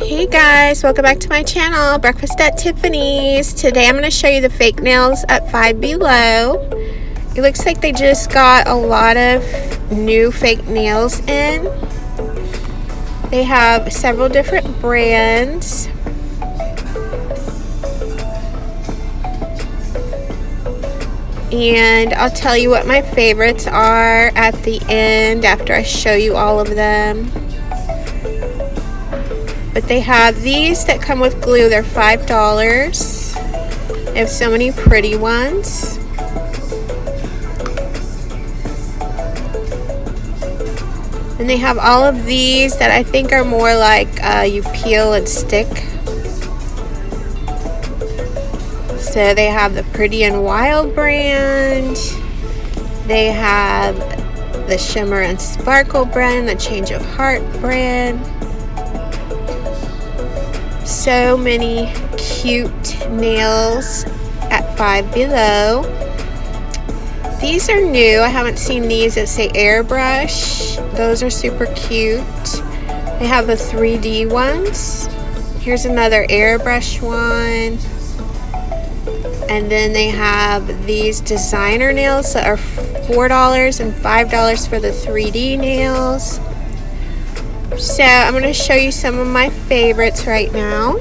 Hey guys, welcome back to my channel, Breakfast at Tiffany's. Today I'm going to show you the fake nails at Five Below. It looks like they just got a lot of new fake nails in. They have several different brands. And I'll tell you what my favorites are at the end after I show you all of them. But they have these that come with glue. They're $5. They have so many pretty ones. And they have all of these that I think are more like you peel and stick. So they have the Pretty and Wild brand. They have the Shimmer and Sparkle brand, the Change of Heart brand. So many cute nails at Five Below. These are new. I haven't seen these that say airbrush. Those are super cute. They have the 3D ones. Here's another airbrush one. And then they have these designer nails that are $4 and $5 for the 3D nails. So I'm going to show you some of my favorites right now.